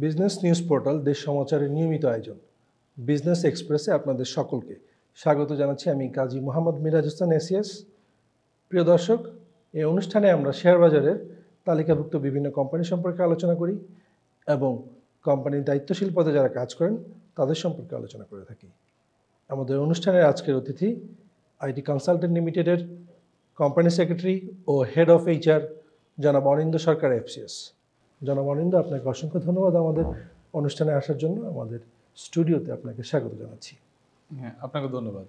Business news portal দেশ সমাচারের নিয়মিত আয়োজন বিজনেস এক্সপ্রেসে আপনাদের সকলকে স্বাগত জানাচ্ছি। আমি কাজী মোহাম্মদ মিরাজ হোসেন এসিএস। প্রিয় দর্শক, এই অনুষ্ঠানে আমরা শেয়ার বাজারের তালিকাভুক্ত বিভিন্ন কোম্পানি সম্পর্কে আলোচনা করি এবং কোম্পানির দায়িত্বশীল পদে যারা কাজ করেন তাদের সম্পর্কে আলোচনা করে থাকি। আমাদের অনুষ্ঠানের আজকের অতিথি আইটি কনসালটেন্ট লিমিটেডের কোম্পানি সেক্রেটারি ও হেড অফ এইচআর জনাব অনিন্দ সরকার এফসিএস। জনাব অনিন্দ, আপনাকে অসংখ্য ধন্যবাদ আমাদের অনুষ্ঠানে আসার জন্য। আমাদের স্টুডিওতে আপনাকে স্বাগত জানাচ্ছি। হ্যাঁ, আপনাকে ধন্যবাদ।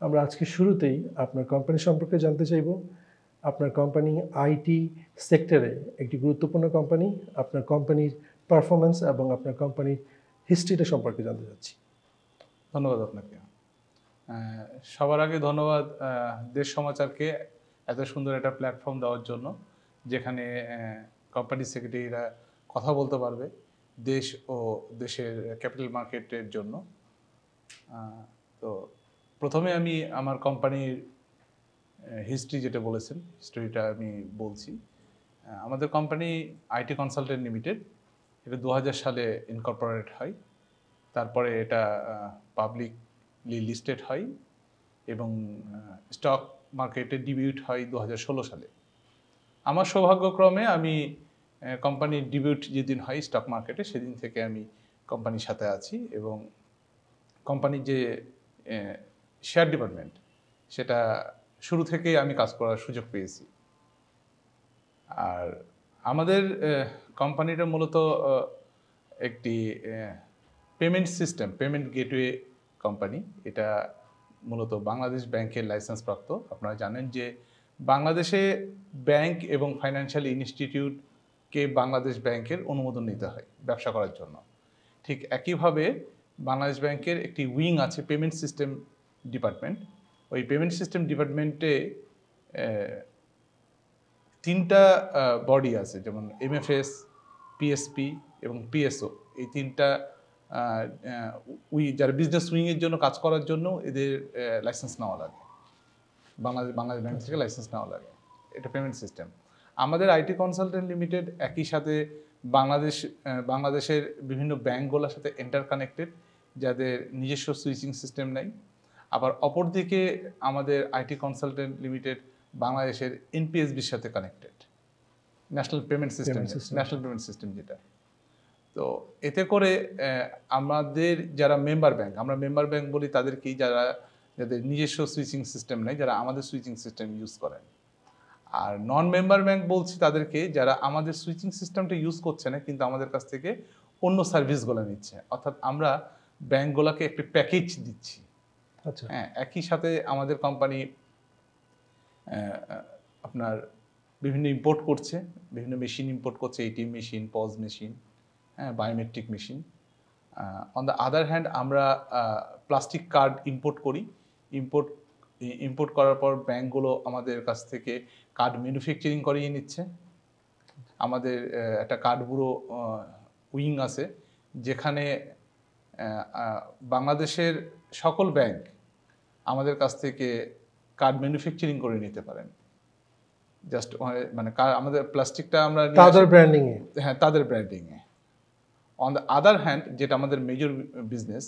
আমরা আজকে শুরুতেই আপনার কোম্পানি সম্পর্কে জানতে চাইব। আপনার কোম্পানি আইটি সেক্টরে একটি গুরুত্বপূর্ণ কোম্পানি। আপনার কোম্পানির পারফরমেন্স এবং আপনার কোম্পানির হিস্ট্রিটা সম্পর্কে জানতে চাচ্ছি। ধন্যবাদ আপনাকে। সবার আগে ধন্যবাদ দেশ সমাচারকে এত সুন্দর একটা প্ল্যাটফর্ম দেওয়ার জন্য, যেখানে কোম্পানি সেক্রেটারিরা কথা বলতে পারবে দেশ ও দেশের ক্যাপিটাল মার্কেটের জন্য। তো প্রথমে আমি আমার কোম্পানির হিস্ট্রি যেটা বলেছেন, হিস্ট্রিটা আমি বলছি। আমাদের কোম্পানি আইটি কনসালটেন্ট লিমিটেড, এটা 2000 সালে ইনকর্পোরেট হয়। তারপরে এটা পাবলিকলি লিস্টেড হয় এবং স্টক মার্কেটে ডিবিউট হয় 2016 সালে। আমার সৌভাগ্যক্রমে আমি কোম্পানির ডিবিউট যেদিন হয় স্টক মার্কেটে, সেদিন থেকে আমি কোম্পানির সাথে আছি এবং কোম্পানির যে শেয়ার ডিপার্টমেন্ট, সেটা শুরু থেকেই আমি কাজ করার সুযোগ পেয়েছি। আর আমাদের কোম্পানিটা মূলত একটি payment system, payment gateway company. এটা মূলত বাংলাদেশ ব্যাংকের লাইসেন্স প্রাপ্ত। আপনারা জানেন যে বাংলাদেশে ব্যাংক এবং ফাইন্যান্সিয়াল ইনস্টিটিউটকে বাংলাদেশ ব্যাংকের অনুমোদন নিতে হয় ব্যবসা করার জন্য। ঠিক একইভাবে বাংলাদেশ ব্যাংকের একটি উইং আছে পেমেন্ট সিস্টেম ডিপার্টমেন্ট। ওই পেমেন্ট সিস্টেম ডিপার্টমেন্টে 3টা বডি আছে, যেমন এমএফএস, পিএসপি এবং পিএসও। এই 3টা যারা বিজনেস উইংয়ের জন্য কাজ করার জন্য এদের লাইসেন্স নেওয়া লাগে, বাংলাদেশ ব্যাংক থেকে লাইসেন্স নেওয়া লাগে। এটা পেমেন্ট সিস্টেম। আমাদের আইটি কনসালটেন্ট লিমিটেড একই সাথে বাংলাদেশের বিভিন্ন ব্যাংকগুলোর সাথে ইন্টারকানেক্টেড, যাদের নিজস্ব সুইচিং সিস্টেম নেই। আবার অপরদিকে আমাদের আইটি কনসালটেন্ট লিমিটেড বাংলাদেশের এনপিএসবির সাথে কানেক্টেড, ন্যাশনাল পেমেন্ট সিস্টেম যেটা। তো এতে করে আমাদের যারা মেম্বার ব্যাংক, আমরা মেম্বার ব্যাংক বলি তাদেরকেই, যাদের নিজস্ব সুইচিং সিস্টেম নেই, যারা আমাদের সুইচিং সিস্টেম ইউজ করেন। আর নন মেম্বার ব্যাংক বলছি তাদেরকে, যারা আমাদের সুইচিং সিস্টেমটা ইউজ করছে না কিন্তু আমাদের কাছ থেকে অন্য সার্ভিসগুলো নিচ্ছে। অর্থাৎ আমরা ব্যাংকগুলোকে একটি প্যাকেজ দিচ্ছি। আচ্ছা, হ্যাঁ, একই সাথে আমাদের কোম্পানি আপনার বিভিন্ন ইম্পোর্ট করছে, বিভিন্ন মেশিন ইম্পোর্ট করছে, এটিএম মেশিন, পজ মেশিন, হ্যাঁ, biometric machine. On the other hand আমরা প্লাস্টিক কার্ড ইম্পোর্ট করি। ইম্পোর্ট করার পর ব্যাংকগুলো আমাদের কাছ থেকে কার্ড ম্যানুফ্যাকচারিং করিয়ে নিচ্ছে। আমাদের একটা কার্ড ব্যুরো উইং আছে, যেখানে বাংলাদেশের সকল ব্যাংক আমাদের কাছ থেকে কার্ড ম্যানুফ্যাকচারিং করে নিতে পারেন। জাস্ট মানে আমাদের প্লাস্টিকটা আমরা তাদের ব্র্যান্ডিংয়ে, হ্যাঁ, তাদের ব্র্যান্ডিংয়ে। অন দ্য আদার হ্যান্ড, যেটা আমাদের মেজর বিজনেস,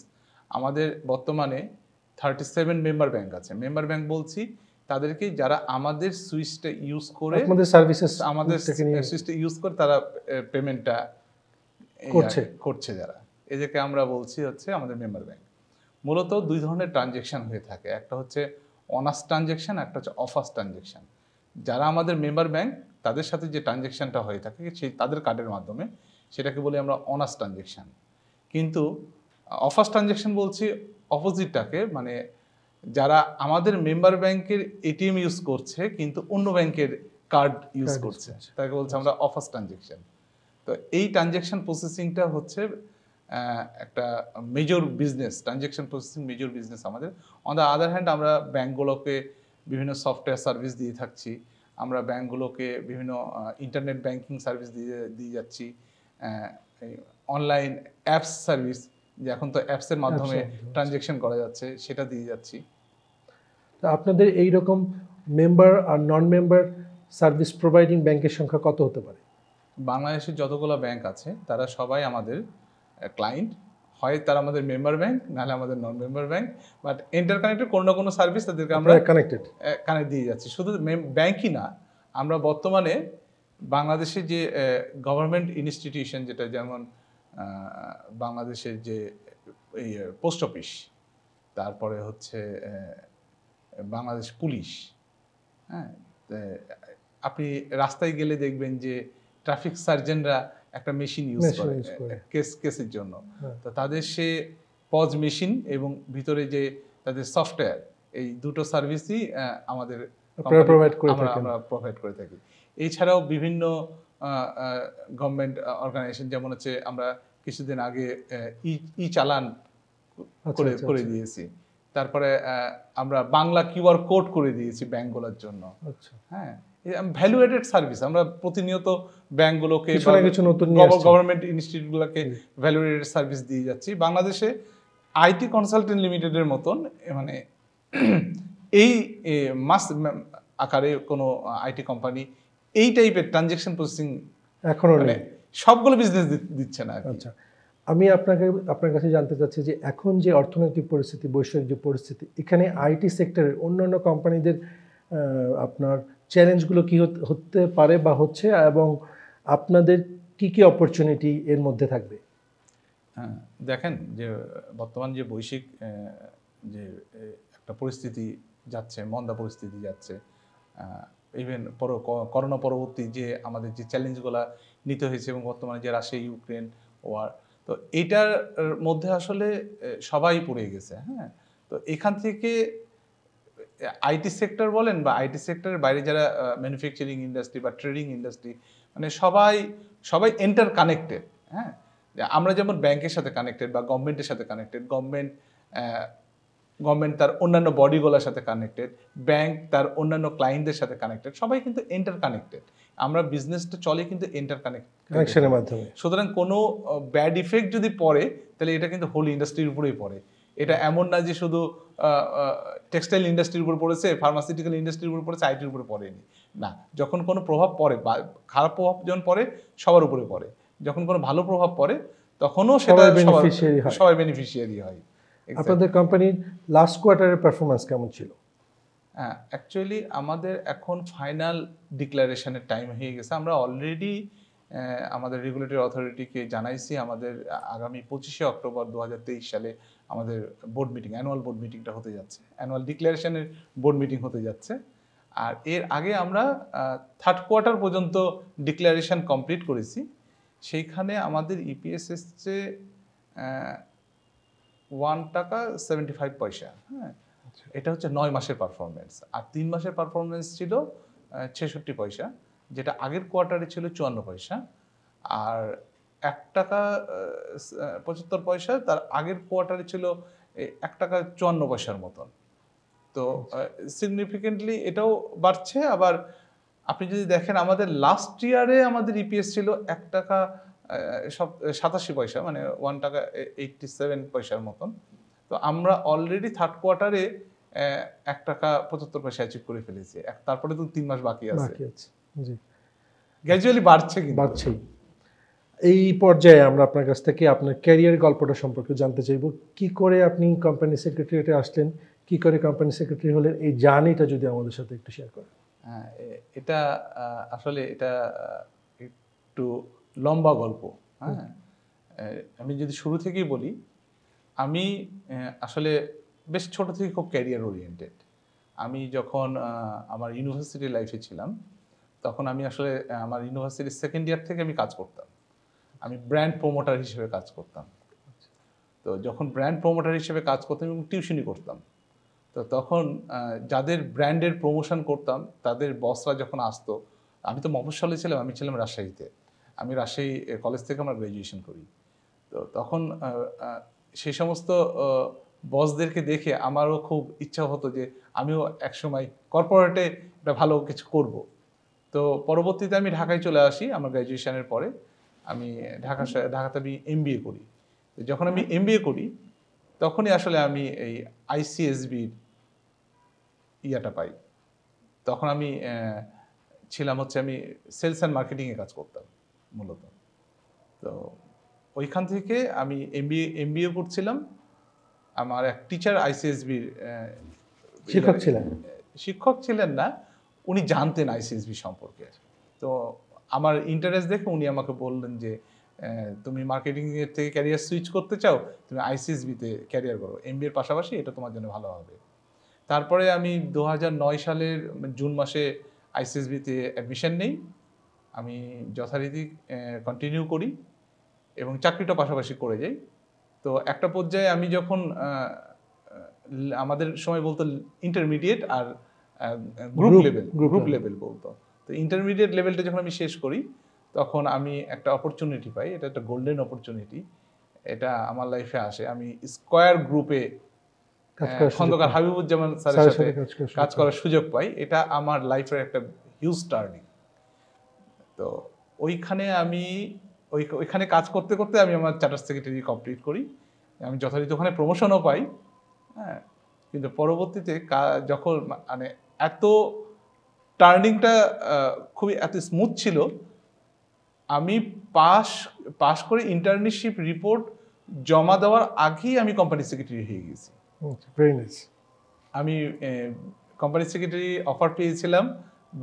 আমাদের বর্তমানে 37 মেম্বার ব্যাংক আছে। মেম্বার ব্যাংক বলছি তাদেরকে যারা আমাদের সুইচটা ইউজ করে, আমাদের সুইচটা ইউজ করে তারা পেমেন্টটা করছে যারা, এদেরকে আমরা বলছি হচ্ছে আমাদের মেম্বার ব্যাংক। মূলত 2 ধরনের ট্রানজ্যাকশন হয়ে থাকে, একটা হচ্ছে অনার্স ট্রানজ্যাকশন, একটা হচ্ছে অফার্স ট্রানজ্যাকশন। যারা আমাদের মেম্বার ব্যাংক তাদের সাথে যে ট্রানজ্যাকশনটা হয়ে থাকে সেই তাদের কার্ডের মাধ্যমে, সেটাকে বলি আমরা অনার্স ট্রানজ্যাকশন। কিন্তু অফার্স ট্রানজ্যাকশন বলছি অপোজিটটাকে, মানে যারা আমাদের মেম্বার ব্যাংকের এটিএম ইউজ করছে কিন্তু অন্য ব্যাংকের কার্ড ইউজ করছে, তাকে বলছে আমরা অফার্স ট্রানজ্যাকশন। তো এই ট্রানজ্যাকশন প্রসেসিংটা হচ্ছে একটা major business, transaction processing major business আমাদের। অন দ্য আদার হ্যান্ড আমরা ব্যাংকগুলোকে বিভিন্ন সফটওয়্যার সার্ভিস দিয়ে থাকছি, আমরা ব্যাংকগুলোকে বিভিন্ন ইন্টারনেট ব্যাংকিং সার্ভিস দিয়ে যাচ্ছি, অনলাইন অ্যাপস সার্ভিস, যে এখন তো অ্যাপসের মাধ্যমে ট্রানজ্যাকশন করা যাচ্ছে, সেটা দিয়ে যাচ্ছি। তো আপনাদের এই রকম মেম্বার আর নন মেম্বার সার্ভিস প্রোভাইডিং ব্যাংকের সংখ্যা কত হতে পারে? বাংলাদেশের যতগুলো ব্যাংক আছে তারা সবাই আমাদের ক্লায়েন্ট, হয় তারা আমাদের মেম্বার ব্যাংক, নাহলে আমাদের নন মেম্বার ব্যাংক, বাট ইন্টারকানেক্টেড কোনো না কোনো সার্ভিস তাদেরকে আমরা কানেক্টেড। কানেক্ট দিয়ে যাচ্ছি। শুধু ব্যাংকই না, আমরা বর্তমানে বাংলাদেশের যে গভর্নমেন্ট ইনস্টিটিউশন, যেটা যেমন বাংলাদেশের যে এই পোস্ট অফিস, তারপরে হচ্ছে বাংলাদেশ পুলিশ, হ্যাঁ, আপনি রাস্তায় গেলে দেখবেন যে ট্রাফিক সার্জেনরা একটা মেশিন ইউজ করে কেসের জন্য। তো তাদের সে পজ মেশিন এবং ভিতরে যে তাদের সফটওয়্যার, এই দুটো সার্ভিসই আমাদের আমরা প্রোভাইড করে থাকি। এছাড়াও বিভিন্ন গভর্নমেন্ট অর্গানাইজেশন, যেমন হচ্ছে আমরা কিছুদিন আগে ই চালান করে দিয়েছি, তারপরে আমরা বাংলা কিউআর কোড করে দিয়েছি ব্যাংকগুলোর জন্য। হ্যাঁ, ভ্যালু এডেড সার্ভিস আমরা প্রতিনিয়ত ব্যাংকগুলোকে, গভর্নমেন্ট ইনস্টিটিউটগুলোকে ভ্যালু এডেড সার্ভিস দিয়ে যাচ্ছি। বাংলাদেশে আইটি কনসালটেন্ট লিমিটেডের মতন মানে এই মাস আকারে কোনো আইটি কোম্পানি এই টাইপের ট্রানজ্যাকশন প্রসেসিং এখনো নেই, সবগুলো বিজনেস দিচ্ছে না। আচ্ছা, আমি আপনার কাছে জানতে চাচ্ছি যে এখন যে অর্থনৈতিক পরিস্থিতি, বৈশ্বিক যে পরিস্থিতি, এখানে আইটি সেক্টরের অন্যান্য কোম্পানিদের আপনার চ্যালেঞ্জগুলো কি হতে পারে বা হচ্ছে, এবং আপনাদের কি কি অপরচুনিটি এর মধ্যে থাকবে? হ্যাঁ, দেখেন যে বর্তমান যে বৈশ্বিক যে একটা পরিস্থিতি যাচ্ছে, মন্দা পরিস্থিতি যাচ্ছে, ইভেন করোনা পরবর্তী যে আমাদের যে চ্যালেঞ্জগুলো নিতে হয়েছে, এবং বর্তমানে যে রাশিয়া ইউক্রেন ওয়ার, তো এইটার মধ্যে আসলে সবাই পড়ে গেছে। হ্যাঁ, তো এখান থেকে আইটি সেক্টর বলেন বা আইটি সেক্টরের বাইরে যারা ম্যানুফ্যাকচারিং ইন্ডাস্ট্রি বা ট্রেডিং ইন্ডাস্ট্রি, মানে সবাই এন্টার কানেক্টেড। হ্যাঁ, আমরা যেমন ব্যাংকের সাথে কানেক্টেড বা গভর্নমেন্টের সাথে কানেক্টেড, গভর্নমেন্ট তার অন্যান্য বডিগুলোর সাথে কানেক্টেড, ব্যাংক তার অন্যান্য ক্লায়েন্টদের সাথে কানেক্টেড, সবাই কিন্তু এন্টার কানেক্টেড। আমরা বিজনেসটা চলে কিন্তু এন্টার কানেকশনের মাধ্যমে। সুতরাং কোনো ব্যাড ইফেক্ট যদি পড়ে, তাহলে এটা কিন্তু হোল ইন্ডাস্ট্রির উপরেই পড়ে। এটা এমন না যে শুধু টেক্সটাইল ইন্ডাস্ট্রির উপর পড়েছে, ফার্মাসিউটিক্যাল ইন্ডাস্ট্রির উপর পড়েছে, আইটির উপরে পড়েনি। না, যখন কোনো প্রভাব পড়ে বা খারাপ প্রভাব যখন পড়ে সবার উপরে পড়ে, যখন কোনো ভালো প্রভাব পড়ে তখনও সেটা সবাই বেনিফিশিয়ারি হয়। আপনাদের কোম্পানির লাস্ট কোয়ার্টারের পারফরম্যান্স কেমন ছিল? হ্যাঁ, অ্যাকচুয়ালি আমাদের এখন ফাইনাল ডিক্লারেশনের টাইম হয়ে গেছে। আমরা অলরেডি আমাদের রেগুলেটরি অথরিটিকে জানাইছি আমাদের আগামী 25শে অক্টোবর 2023 সালে আমাদের বোর্ড মিটিং, অ্যানুয়াল বোর্ড মিটিংটা হতে যাচ্ছে, অ্যানুয়াল ডিক্লারেশনের বোর্ড মিটিং হতে যাচ্ছে। আর এর আগে আমরা থার্ড কোয়ার্টার পর্যন্ত ডিক্লারেশন কমপ্লিট করেছি। সেইখানে আমাদের ইপিএস এসছে 1 টাকা 75 পয়সা। হ্যাঁ, এটা হচ্ছে 9 মাসের পারফরমেন্স। আর 3 মাসের পারফরমেন্স ছিল 66 পয়সা, যেটা আগের কোয়ার্টারে ছিল 54 পয়সা। আর 1 টাকা 75 পয়সা তার আগের কোয়ার্টারে ছিল 1 টাকা 54 পয়সার মতন। তো সিগনিফিকেন্টলি এটাও বাড়ছে। আবার আপনি যদি দেখেন আমাদের লাস্ট ইয়ারে আমাদের ইপিএস ছিল 1 টাকা 87 পয়সা, মানে 1 টাকা 87 পয়সার মতন। তো আমরা অলরেডি থার্ড কোয়ার্টারে 1 টাকা 75 পয়সা অ্যাচিভ করে ফেলেছি। তারপরে তো 3 মাস বাকি আছে। জি, গ্র্যাজুয়ালি বাড়ছে, কিন্তু বাড়ছেই। এই পর্যায়ে আমরা আপনার কাছ থেকে আপনার ক্যারিয়ার গল্পটা সম্পর্কে জানতে চাইব। কি করে আপনি কোম্পানি সেক্রেটারিয়েটে আসলেন, কি করে কোম্পানি সেক্রেটারি হলেন, এই জার্নিটা যদি আমাদের সাথে একটু শেয়ার করেন। হ্যাঁ, এটা আসলে এটা একটু লম্বা গল্প। হ্যাঁ, আমি যদি শুরু থেকেই বলি, আমি আসলে বেশ ছোট থেকে খুব ক্যারিয়ার ওরিয়েন্টেড। আমি যখন আমার ইউনিভার্সিটি লাইফে ছিলাম, তখন আমি আসলে আমার ইউনিভার্সিটির সেকেন্ড ইয়ার থেকে আমি কাজ করতাম। আমি ব্র্যান্ড প্রমোটার হিসেবে কাজ করতাম। তো যখন ব্র্যান্ড প্রমোটার হিসেবে কাজ করতাম এবং টিউশনি করতাম, তো তখন যাদের ব্র্যান্ডের প্রমোশন করতাম তাদের বসরা যখন আসতো, আমি তো মফস্বলে ছিলাম, আমি ছিলাম রাজশাহীতে, আমি রাজশাহী কলেজ থেকে আমার গ্র্যাজুয়েশন করি। তো তখন সেই সমস্ত বসদেরকে দেখে আমারও খুব ইচ্ছা হতো যে আমিও একসময় কর্পোরেটে একটা ভালো কিছু করব। তো পরবর্তীতে আমি ঢাকায় চলে আসি। আমার গ্র্যাজুয়েশনের পরে আমি ঢাকাতে আমি এমবিএ করি। যখন আমি এমবিএ করি তখনই আসলে আমি এই আইসিএসবির ইয়াটা পাই। তখন আমি ছিলাম হচ্ছে আমি সেলস অ্যান্ড মার্কেটিংয়ে কাজ করতাম। মূলত। তো ওইখান থেকে আমি এমবিএ করছিলাম। আমার এক টিচার আইসিএসবির শিক্ষক ছিলেন না, উনি জানতেন আইসিএসবি সম্পর্কে। তো আমার ইন্টারেস্ট দেখে উনি আমাকে বললেন যে তুমি মার্কেটিং এর থেকে ক্যারিয়ার সুইচ করতে চাও, তুমি আইসিএসবিতে ক্যারিয়ার করো, এমবিএ এর পাশাপাশি এটা তোমার জন্য ভালো হবে। তারপরে আমি 2009 সালের জুন মাসে আইসিএসবিতে অ্যাডমিশন নেই। আমি যথারীতি কন্টিনিউ করি এবং চাকরিটা পাশাপাশি করে যাই। তো একটা পর্যায়ে আমি যখন আমাদের সময় বলতো ইন্টারমিডিয়েট আর গ্রুপ লেভেল বলতো, তো ইন্টারমিডিয়েট লেভেলটা যখন আমি শেষ করি তখন আমি একটা অপরচুনিটি পাই। এটা একটা গোল্ডেন অপরচুনিটি, এটা আমার লাইফে আসে। আমি স্কয়ার গ্রুপে খন্দকার হাবিবুজ্জামান স্যারের সাথে কাজ করার সুযোগ পাই। এটা আমার লাইফের একটা হিউজ টার্নিং। তো ওইখানে কাজ করতে করতে আমি আমার চার্টার সেক্রেটারি কমপ্লিট করি। আমি যথারীতি ওখানে প্রমোশনও পাই। হ্যাঁ, কিন্তু পরবর্তীতে যখন মানে এত টার্নিংটা খুবই এত স্মুথ ছিল, আমি পাস করে ইন্টার্নশিপ রিপোর্ট জমা দেওয়ার আগেই আমি কোম্পানি সেক্রেটারি হয়ে গেছি। আমি কোম্পানি সেক্রেটারি অফার পেয়েছিলাম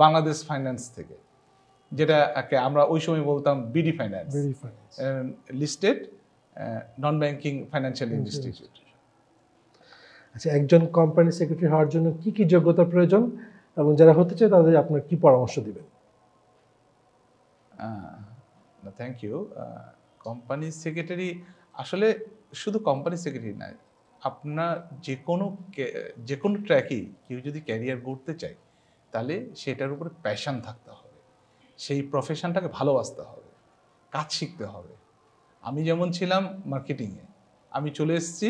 বাংলাদেশ ফাইন্যান্স থেকে, যেটা আমরা ওই সময় বলতাম BD finance, listed non banking financial institute. আচ্ছা, একজন কোম্পানি সেক্রেটারি হওয়ার জন্য কি কি যোগ্যতা প্রয়োজন এবং যারা হতে চায় তাদের আপনার কি পরামর্শ দিবেন? Thank you. কোম্পানি সেক্রেটারি আসলে শুধু কোম্পানি সেক্রেটারি নয়, আপনার যে কোনো ট্র্যাকেই কেউ যদি ক্যারিয়ার গড়তে চায় তাহলে সেটার উপরে প্যাশন থাকতে হবে, সেই প্রফেশনটাকে ভালোবাসতে হবে, কাজ শিখতে হবে। আমি যেমন ছিলাম মার্কেটিংয়ে, আমি চলে এসেছি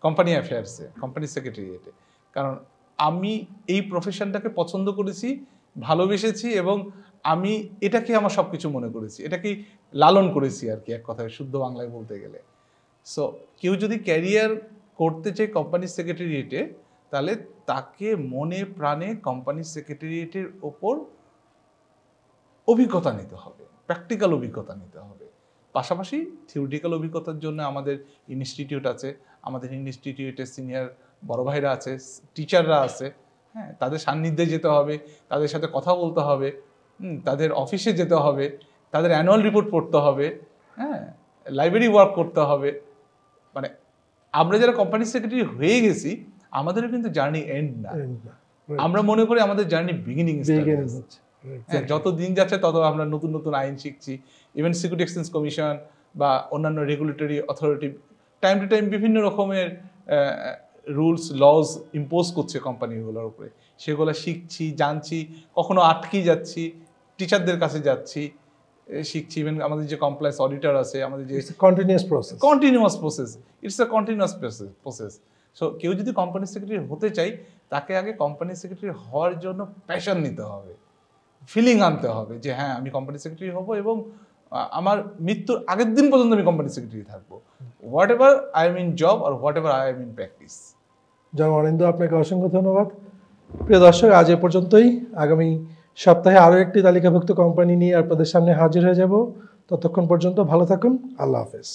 কোম্পানি অ্যাফেয়ার্সে, কোম্পানি সেক্রেটারিয়েটে, কারণ আমি এই প্রফেশনটাকে পছন্দ করেছি, ভালোবেসেছি এবং আমি এটাকে আমার সব কিছু মনে করেছি, এটাকেই লালন করেছি আর কি, এক কথায় শুদ্ধ বাংলায় বলতে গেলে। সো কেউ যদি ক্যারিয়ার করতে চায় কোম্পানি সেক্রেটারিয়েটে, তাহলে তাকে মনে প্রাণে কোম্পানি সেক্রেটারিয়েটের ওপর অভিজ্ঞতা নিতে হবে, প্র্যাকটিক্যাল অভিজ্ঞতা নিতে হবে। পাশাপাশি থিওরিটিক্যাল অভিজ্ঞতার জন্য আমাদের ইনস্টিটিউট আছে, আমাদের ইনস্টিটিউটের সিনিয়র বড় ভাইরা আছে, টিচাররা আছে। হ্যাঁ, তাদের সান্নিধ্যে যেতে হবে, তাদের সাথে কথা বলতে হবে, তাদের অফিসে যেতে হবে, তাদের অ্যানুয়াল রিপোর্ট পড়তে হবে, হ্যাঁ, লাইব্রেরি ওয়ার্ক করতে হবে। মানে আমরা যারা কোম্পানি সেক্রেটারি হয়ে গেছি, আমাদেরও কিন্তু জার্নি এন্ড না। আমরা মনে করি আমাদের জার্নি বিগিনিং। হ্যাঁ, যত দিন যাচ্ছে তত আমরা নতুন নতুন আইন শিখছি। ইভেন সিকিউরিটি এক্সচেঞ্জ কমিশন বা অন্যান্য regulatory authority time to time বিভিন্ন রকমের রুলস লজ ইম্পোজ করছে কোম্পানিগুলোর উপরে, সেগুলো শিখছি, জানছি, কখনো আটকে যাচ্ছি, টিচারদের কাছে যাচ্ছি, শিখছি। ইভেন আমাদের যে কমপ্লায়েন্স অডিটর আছে, আমাদের যে continuous process, it's a continuous process. So কেউ যদি কোম্পানি সেক্রেটারি হতে চায়, তাকে আগে কোম্পানি সেক্রেটারি হওয়ার জন্য প্যাশন নিতে হবে, ফিলিং আনতে হবে যে হ্যাঁ আমি কোম্পানি সেক্রেটারি হব এবং আমার মৃত্যুর আগের দিন পর্যন্ত আমি কোম্পানি সেক্রেটারি থাকবো, whatever I am in job আর whatever I am in practice. জনাব অনিন্দ্য, আপনাকে অসংখ্য ধন্যবাদ। প্রিয় দর্শক, আজ এ পর্যন্তই। আগামী সপ্তাহে আরও একটি তালিকাভুক্ত কোম্পানি নিয়ে আপনাদের সামনে হাজির হয়ে যাব। ততক্ষণ পর্যন্ত ভালো থাকুন। আল্লাহ হাফেজ।